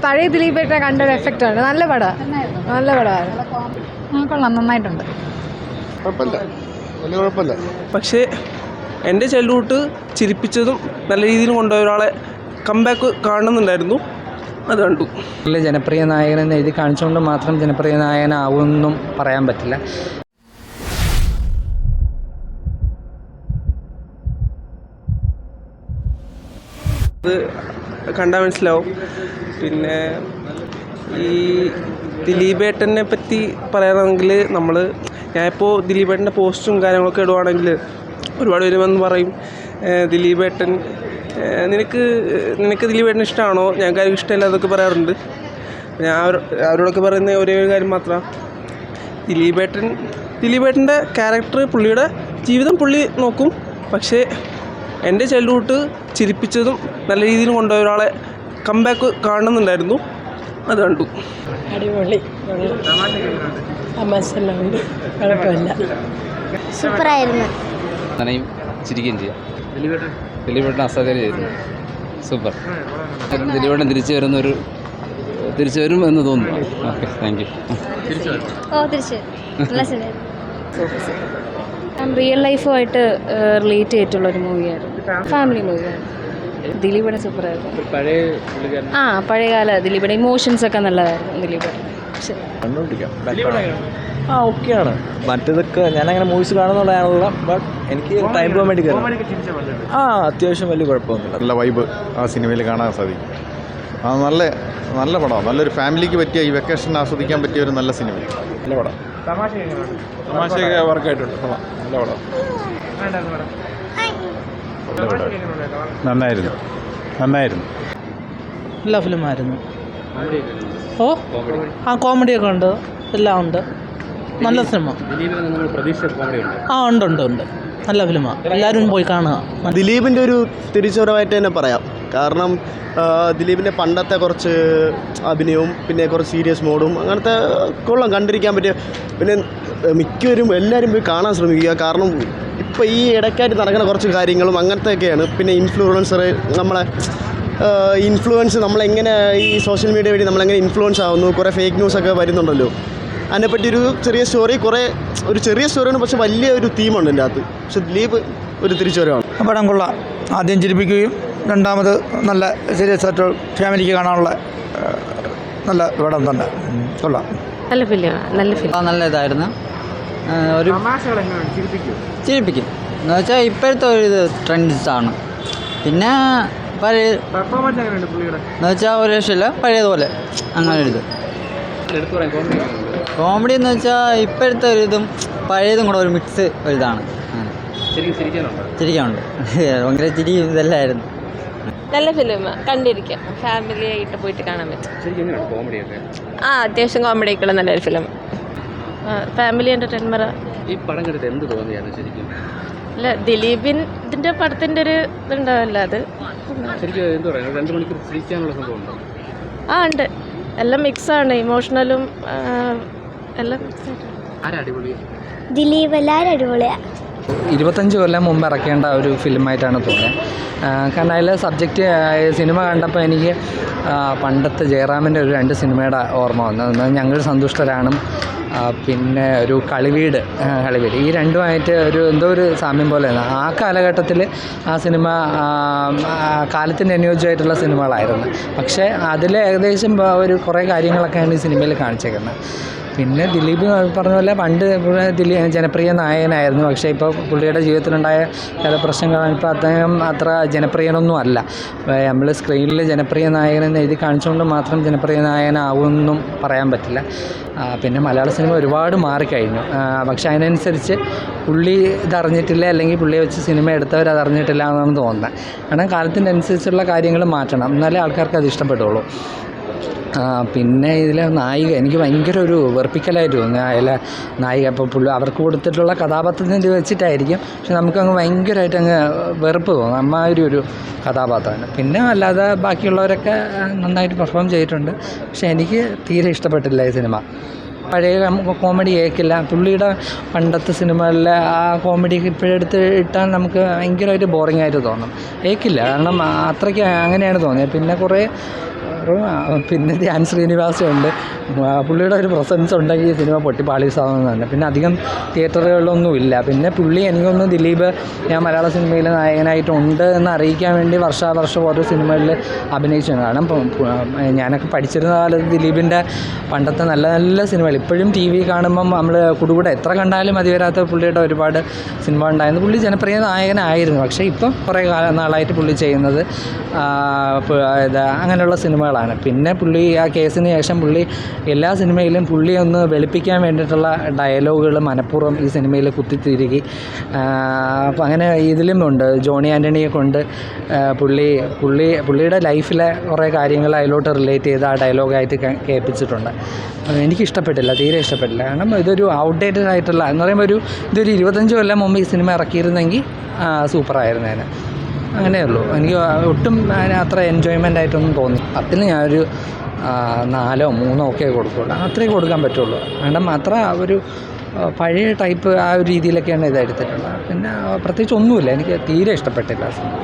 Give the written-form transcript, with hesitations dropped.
പഴയ ദിലീപേട്ട കണ്ടൊരു എഫക്റ്റാണ്. നല്ല പടമാണ്. കൊള്ളാം, നന്നായിട്ടുണ്ട്. കുഴപ്പമില്ല. പക്ഷേ എൻ്റെ ചൈൽഡ്ഹുഡ് ചിരിപ്പിച്ചതും നല്ല രീതിയിൽ കൊണ്ടുപോയ ഒരാളെ കംബാക്ക് കാണുന്നുണ്ടായിരുന്നു, അത് കണ്ടു. ജനപ്രിയ നായകനെന്ന് എഴുതി കാണിച്ചുകൊണ്ട് മാത്രം ജനപ്രിയ നായകനാവുമെന്നും പറയാൻ പറ്റില്ല. അത് കണ്ടാൽ മനസ്സിലാവും. പിന്നെ ഈ ദിലീപേട്ടനെ പറ്റി പറയുകയാണെങ്കിൽ ഞാനിപ്പോൾ ദിലീപേട്ടൻ്റെ പോസ്റ്റും കാര്യങ്ങളൊക്കെ ഇടുവാണെങ്കിൽ ഒരുപാട് പേര് വന്ന് പറയും, ദിലീപേട്ടൻ നിനക്ക് ദിലീപേട്ടൻ ഇഷ്ടമാണോ, ഞങ്ങൾക്ക് ഇഷ്ടമല്ല എന്നൊക്കെ പറയാറുണ്ട്. ഞാൻ അവരോടൊക്കെ പറയുന്ന ഒരേ ഒരു കാര്യം മാത്രമാണ്, ദിലീപേട്ടൻ്റെ ക്യാരക്ടർ, പുള്ളിയുടെ ജീവിതം പുള്ളി നോക്കും. പക്ഷേ എൻ്റെ ചൈൽഡ്ഹുഡ് ചിരിപ്പിച്ചതും നല്ല രീതിയിൽ കൊണ്ടുപോയ ഒരാളെ കംബാക്ക് കാണുന്നുണ്ടായിരുന്നു, അത് കണ്ടു. അടിപൊളി, തമാശയെല്ലാം ഉണ്ട്, കുഴപ്പമില്ല, സൂപ്പറായിരുന്നു. നനയും ചിരിക്കുകയും ചെയ്യാം. ദിലീപേട്ടൻ അസാധ്യം ചെയ്തു, സൂപ്പർ. ദിലീപേട്ടൻ തിരിച്ചു വരും എന്ന് തോന്നുന്നു. Okay, thank you. തിരിച്ചു നല്ല സിനിമ. റിയൽ ലൈഫുമായിട്ട് റിലേറ്റ് ചെയ്തിട്ടുള്ളൊരു മൂവിയായിരുന്നു, ഫാമിലി മൂവിയാണ്. ദിലീപേട്ടൻ സൂപ്പറായിരുന്നു. പഴയകാല ദിലീപേട്ടൻ ഇമോഷൻസ് ഒക്കെ നല്ലതായിരുന്നു. ദിലീപേട്ടൻ ഓക്കെയാണ്. മറ്റേതൊക്കെ ഞാനങ്ങനെ മൂവീസ് കാണുന്നുള്ളതാണല്ലോ, ബട്ട് എനിക്ക് ടൈം പോകാൻ വേണ്ടി അത്യാവശ്യം വലിയ കുഴപ്പമൊന്നുമില്ല. നല്ല വൈബ് ആ സിനിമയിൽ കാണാൻ സാധിക്കും. നല്ല പടമാണ്. നല്ലൊരു ഫാമിലിക്ക് പറ്റിയ, ഈ വെക്കേഷൻ ആസ്വദിക്കാൻ പറ്റിയ ഒരു നല്ല സിനിമ. നല്ല പടം. തമാശയൊക്കെ വർക്കായിട്ടുണ്ട്. നല്ല പടം. നന്നായിരുന്നു. നല്ല ഫിലിമായിരുന്നു. കോമഡിയൊക്കെ ഉണ്ട്, എല്ലാം ഉണ്ട്. നല്ല സിനിമ. ഉണ്ട്. നല്ല ഫിലിമാണ്, എല്ലാവരും പോയി കാണുക. ദിലീപിൻ്റെ ഒരു തിരിച്ചുവരവായിട്ട് തന്നെ പറയാം. കാരണം ദിലീപിൻ്റെ പണ്ടത്തെ കുറച്ച് അഭിനയവും പിന്നെ കുറച്ച് സീരിയസ് മോഡും അങ്ങനത്തെ കൊള്ളാം, കണ്ടിരിക്കാൻ പറ്റിയ. പിന്നെ മിക്കവരും എല്ലാവരും പോയി കാണാൻ ശ്രമിക്കുക. കാരണം ഇപ്പോൾ ഈ ഇടയ്ക്കായിട്ട് നടക്കുന്ന കുറച്ച് കാര്യങ്ങളും അങ്ങനത്തെയൊക്കെയാണ്. പിന്നെ ഇൻഫ്ലുവൻസ് നമ്മളെങ്ങനെ ഈ സോഷ്യൽ മീഡിയ വഴി നമ്മളെങ്ങനെ ഇൻഫ്ലുവൻസ് ആവുന്നു, കുറേ ഫേക്ക് ന്യൂസൊക്കെ വരുന്നുണ്ടല്ലോ. അതിനെപ്പറ്റി ഒരു ചെറിയ സ്റ്റോറിയാണ്, പക്ഷെ വലിയ ഒരു തീമുണ്ട് എൻ്റെ അകത്ത്. പക്ഷെ ദിലീപ് ഒരു തിരിച്ചുവരവാണ്. പടം കൊള്ളാം. ആദ്യം ചിരിപ്പിക്കുകയും രണ്ടാമത് നല്ല സീരിയസ് ആയിട്ട് ഫാമിലിക്ക് കാണാനുള്ള നല്ല പടം തന്നെ. കൊള്ളാം. നല്ല ഫിലിം. നല്ല ഇതായിരുന്നു. ഒരു ചിരിപ്പിക്കും എന്ന് വെച്ചാൽ ഇപ്പോഴത്തെ ഒരു ട്രെൻഡ്സാണ്. പിന്നെ എന്ന് വെച്ചാൽ ഒരു രക്ഷയില്ല, പഴയതുപോലെ അങ്ങനെ ഒരു ഇത്. കോമഡി എന്ന് വെച്ചാൽ ഇപ്പോഴത്തെ ഒരു ഇതും പഴയതും കൂടെ ഒരു മിക്സ് ഒരിതാണ്. ചിരിക്കാനുണ്ട്. ഭയങ്കര ചിരി ഇതെല്ലാമായിരുന്നു. നല്ല ഫിലിം, കണ്ടിരിക്കാം, ഫാമിലി ആയിട്ട് പോയിട്ട് കാണാൻ പറ്റും. അത്യാവശ്യം കോമഡിയൊക്കെയുള്ള നല്ലൊരു ഫിലിം. Family entertainment. ഈ പടം കണ്ടിട്ട് എന്ത് തോന്നിയാണ് ശരിക്കും? അല്ല, ദിലീപിൻ്റെ പടത്തിൻ്റെ ഒരു ഇതുണ്ടാവില്ല, അത് ശരിക്കും എന്താ പറയുക, 2 മണിക്കൂർ ചിരിക്കാനുള്ള സംഭവം ഉണ്ടോ? ഉണ്ട്. എല്ലാം മിക്സാണ്, ഇമോഷണലും എല്ലാം മിക്സായിട്ട്. ദിലീപ് എല്ലാവരും അടിപൊളിയാണ്. 25 കൊല്ലം മുമ്പ് ഇറക്കേണ്ട ഒരു ഫിലിമായിട്ടാണ് തോന്നിയത്. കാരണം അതിലെ സബ്ജക്റ്റ് സിനിമ കണ്ടപ്പോൾ എനിക്ക് പണ്ടത്തെ ജയറാമിൻ്റെ ഒരു 2 സിനിമയുടെ ഓർമ്മ വന്നു. ഞങ്ങൾ സന്തുഷ്ടരാണ്, പിന്നെ ഒരു കളിവീട്. ഈ രണ്ടുമായിട്ട് ഒരു സാമ്യം പോലെയാണ്. ആ കാലഘട്ടത്തിൽ ആ സിനിമ കാലത്തിന് അനുയോജ്യമായിട്ടുള്ള സിനിമകളായിരുന്നു. പക്ഷേ അതിൽ ഏകദേശം കുറേ കാര്യങ്ങളൊക്കെയാണ് ഈ സിനിമയിൽ കാണിച്ചേക്കുന്നത്. പിന്നെ ദിലീപ് പറഞ്ഞ പോലെ പണ്ട് ജനപ്രിയ നായകനായിരുന്നു. പക്ഷേ ഇപ്പോൾ പുള്ളിയുടെ ജീവിതത്തിലുണ്ടായ ചില പ്രശ്നങ്ങൾ ഇപ്പോൾ അദ്ദേഹം അത്ര ജനപ്രിയനൊന്നും അല്ല. നമ്മൾ സ്ക്രീനിൽ ജനപ്രിയ നായകനെന്ന് എഴുതി കാണിച്ചുകൊണ്ട് മാത്രം ജനപ്രിയ നായകനാവുമെന്നും പറയാൻ പറ്റില്ല. പിന്നെ മലയാള സിനിമ ഒരുപാട് മാറിക്കഴിഞ്ഞു. പക്ഷെ അതിനനുസരിച്ച് പുള്ളി ഇതറിഞ്ഞിട്ടില്ല, അല്ലെങ്കിൽ പുള്ളിയെ വെച്ച് സിനിമ എടുത്തവർ അതറിഞ്ഞിട്ടില്ല എന്നാണ് തോന്നുന്നത്. കാരണം കാലത്തിൻ്റെ അനുസരിച്ചുള്ള കാര്യങ്ങൾ മാറ്റണം, എന്നാലേ ആൾക്കാർക്ക് അത് ഇഷ്ടപ്പെട്ടുള്ളൂ. പിന്നെ ഇതിലെ നായിക എനിക്ക് ഭയങ്കര ഒരു വെറുപ്പിക്കലായിട്ട് തോന്നി. അതിലെ നായിക ഇപ്പോൾ അവർക്ക് കൊടുത്തിട്ടുള്ള കഥാപാത്രത്തിൻ്റെ വെച്ചിട്ടായിരിക്കും, പക്ഷെ നമുക്കങ്ങ് ഭയങ്കരമായിട്ട് അങ്ങ് വെറുപ്പ് തോന്നും. അമ്മാതിരി ഒരു കഥാപാത്രമാണ്. പിന്നെ അല്ലാതെ ബാക്കിയുള്ളവരൊക്കെ നന്നായിട്ട് പെർഫോം ചെയ്തിട്ടുണ്ട്. പക്ഷെ എനിക്ക് തീരെ ഇഷ്ടപ്പെട്ടില്ല ഈ സിനിമ. പഴയ കോമഡി കേൾക്കില്ല. പുള്ളിയുടെ പണ്ടത്തെ സിനിമകളിലെ ആ കോമഡിയൊക്കെ ഇപ്പോഴെടുത്ത് ഇട്ടാൽ നമുക്ക് ഭയങ്കരമായിട്ട് ബോറിംഗ് ആയിട്ട് തോന്നും. കേൾക്കില്ല, കാരണം അത്രയ്ക്ക് അങ്ങനെയാണ് തോന്നിയത്. പിന്നെ കുറേ പിന്നെ ധ്യാൻ ശ്രീനിവാസുണ്ട്. പുള്ളിയുടെ ഒരു പ്രസൻസ് ഉണ്ടെങ്കിൽ ഈ സിനിമ പൊട്ടിപ്പാളീസാവുന്നതാണ്. പിന്നെ അധികം തിയേറ്ററുകളിലൊന്നും ഇല്ല. പിന്നെ പുള്ളി എനിക്കൊന്ന് ദിലീപ് ഞാൻ മലയാള സിനിമയിൽ നായകനായിട്ടുണ്ട് എന്ന് അറിയിക്കാൻ വേണ്ടി വർഷാവർഷം ഓരോ സിനിമകളിൽ അഭിനയിച്ചാണ്. കാരണം ഞാനൊക്കെ പഠിച്ചിരുന്ന കാലത്ത് ദിലീപിൻ്റെ പണ്ടത്തെ നല്ല നല്ല സിനിമകൾ ഇപ്പോഴും ടി വി കാണുമ്പം നമ്മൾ കുടുകൂടെ എത്ര കണ്ടാലും മതി വരാത്ത പുള്ളിയുടെ ഒരുപാട് സിനിമ ഉണ്ടായിരുന്നു. പുള്ളി ജനപ്രിയ നായകനായിരുന്നു. പക്ഷേ ഇപ്പം കുറേ നാളായിട്ട് പുള്ളി ചെയ്യുന്നത് അങ്ങനെയുള്ള സിനിമകളാണ്. പിന്നെ പുള്ളി ആ കേസിന് ശേഷം പുള്ളി എല്ലാ സിനിമയിലും പുള്ളി ഒന്ന് വെളുപ്പിക്കാൻ വേണ്ടിയിട്ടുള്ള ഡയലോഗുകൾ മനഃപൂർവ്വം ഈ സിനിമയിൽ കുത്തിത്തിരുകി. അപ്പം അങ്ങനെ ഇതിലും ഉണ്ട്. ജോണി ആൻ്റണിയെ കൊണ്ട് പുള്ളിയുടെ ലൈഫിലെ കുറേ കാര്യങ്ങൾ അതിലോട്ട് റിലേറ്റ് ചെയ്ത് ആ ഡയലോഗായിട്ട് കേൾപ്പിച്ചിട്ടുണ്ട്. എനിക്കിഷ്ടപ്പെട്ടില്ല, തീരെ ഇഷ്ടപ്പെട്ടില്ല. കാരണം ഇതൊരു ഔട്ട്ഡേറ്റഡ് ആയിട്ടുള്ള എന്ന് പറയുമ്പോൾ ഇതൊരു 25 കൊല്ലം മുമ്പ് ഈ സിനിമ ഇറക്കിയിരുന്നെങ്കിൽ സൂപ്പറായിരുന്നേനെ. അങ്ങനെയുള്ളൂ. എനിക്ക് ഒട്ടും അത്ര എൻജോയ്മെൻ്റ് ആയിട്ടൊന്നും തോന്നി. 10-ൽ ഞാനൊരു 4 or 3 ഒക്കെ കൊടുക്കുള്ളൂ. അത്രേ കൊടുക്കാൻ പറ്റുള്ളൂ. കാരണം അത്ര ഒരു പഴയ ടൈപ്പ് ആ ഒരു രീതിയിലൊക്കെയാണ് ഇത് എടുത്തിട്ടുള്ളത്. പിന്നെ പ്രത്യേകിച്ച് ഒന്നുമില്ല, എനിക്ക് തീരെ ഇഷ്ടപ്പെട്ടില്ല സിനിമ.